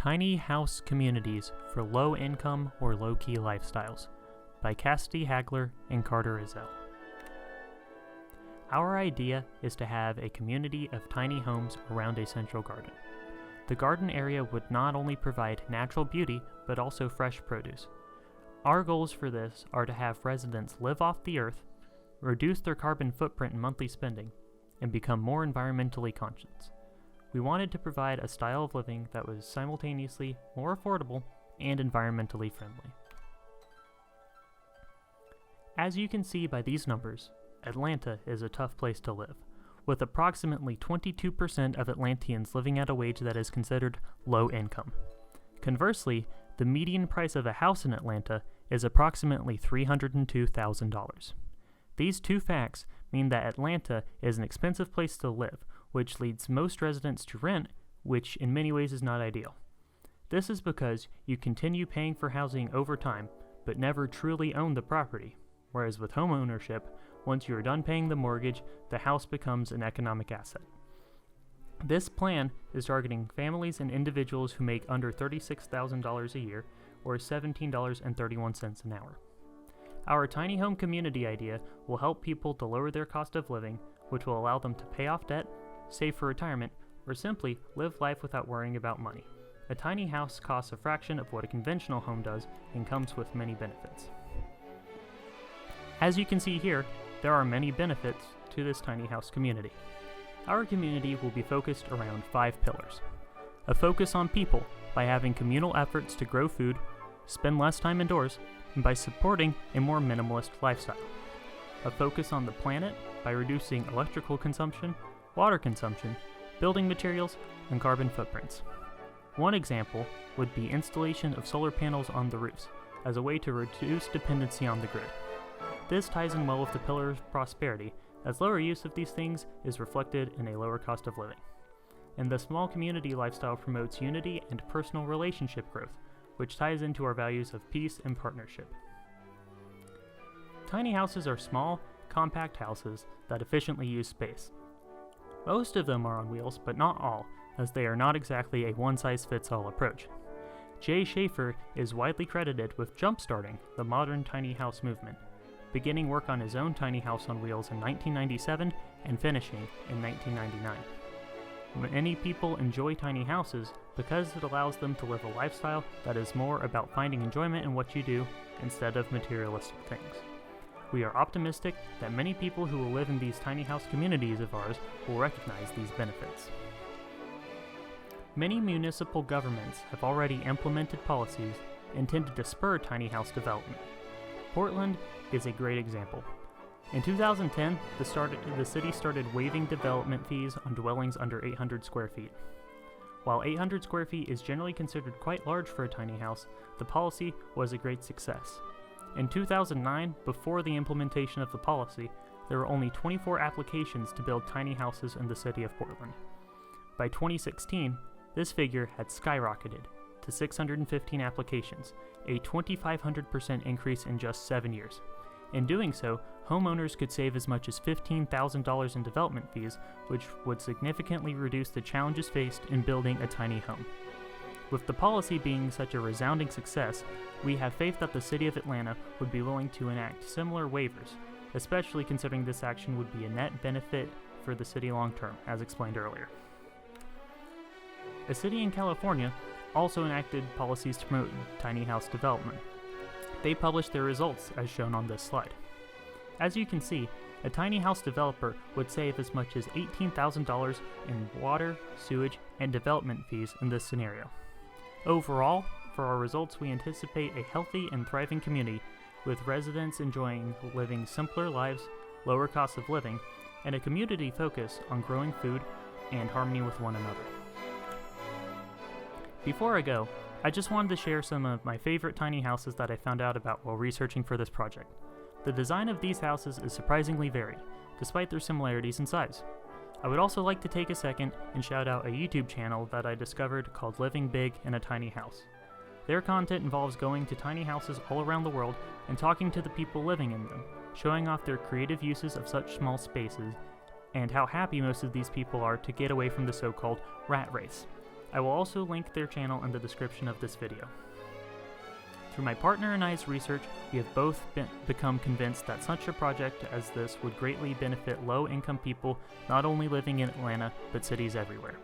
Tiny House Communities for Low-Income or Low-Key Lifestyles by Cassidy Hagler and Carter Izell. Our idea is to have a community of tiny homes around a central garden. The garden area would not only provide natural beauty, but also fresh produce. Our goals for this are to have residents live off the earth, reduce their carbon footprint and monthly spending, and become more environmentally conscious. We wanted to provide a style of living that was simultaneously more affordable and environmentally friendly. As you can see by these numbers, Atlanta is a tough place to live, with approximately 22% of Atlanteans living at a wage that is considered low income. Conversely, the median price of a house in Atlanta is approximately $302,000. These two facts mean that Atlanta is an expensive place to live, which leads most residents to rent, which in many ways is not ideal. This is because you continue paying for housing over time, but never truly own the property, whereas with home ownership, once you are done paying the mortgage, the house becomes an economic asset. This plan is targeting families and individuals who make under $36,000 a year, or $17.31 an hour. Our tiny home community idea will help people to lower their cost of living, which will allow them to pay off debt, save for retirement, or simply live life without worrying about money. A tiny house costs a fraction of what a conventional home does and comes with many benefits. As you can see here, there are many benefits to this tiny house community. Our community will be focused around 5 pillars. A focus on people by having communal efforts to grow food, spend less time indoors, and by supporting a more minimalist lifestyle. A focus on the planet by reducing electrical consumption, water consumption, building materials, and carbon footprints. One example would be installation of solar panels on the roofs as a way to reduce dependency on the grid. This ties in well with the pillar of prosperity, as lower use of these things is reflected in a lower cost of living. And the small community lifestyle promotes unity and personal relationship growth, which ties into our values of peace and partnership. Tiny houses are small, compact houses that efficiently use space. Most of them are on wheels, but not all, as they are not exactly a one-size-fits-all approach. Jay Schaefer is widely credited with jump-starting the modern tiny house movement, beginning work on his own tiny house on wheels in 1997 and finishing in 1999. Many people enjoy tiny houses because it allows them to live a lifestyle that is more about finding enjoyment in what you do instead of materialistic things. We are optimistic that many people who will live in these tiny house communities of ours will recognize these benefits. Many municipal governments have already implemented policies intended to spur tiny house development. Portland is a great example. In 2010, the city started waiving development fees on dwellings under 800 square feet. While 800 square feet is generally considered quite large for a tiny house, the policy was a great success. In 2009, before the implementation of the policy, there were only 24 applications to build tiny houses in the city of Portland. By 2016, this figure had skyrocketed to 615 applications, a 2,500% increase in just 7 years. In doing so, homeowners could save as much as $15,000 in development fees, which would significantly reduce the challenges faced in building a tiny home. With the policy being such a resounding success, we have faith that the City of Atlanta would be willing to enact similar waivers, especially considering this action would be a net benefit for the city long term, as explained earlier. A city in California also enacted policies to promote tiny house development. They published their results as shown on this slide. As you can see, a tiny house developer would save as much as $18,000 in water, sewage, and development fees in this scenario. Overall, for our results, we anticipate a healthy and thriving community with residents enjoying living simpler lives, lower costs of living, and a community focus on growing food and harmony with one another. Before I go, I just wanted to share some of my favorite tiny houses that I found out about while researching for this project. The design of these houses is surprisingly varied, despite their similarities in size. I would also like to take a second and shout out a YouTube channel that I discovered called Living Big in a Tiny House. Their content involves going to tiny houses all around the world and talking to the people living in them, showing off their creative uses of such small spaces, and how happy most of these people are to get away from the so-called rat race. I will also link their channel in the description of this video. Through my partner and I's research, we have both become convinced that such a project as this would greatly benefit low-income people not only living in Atlanta, but cities everywhere.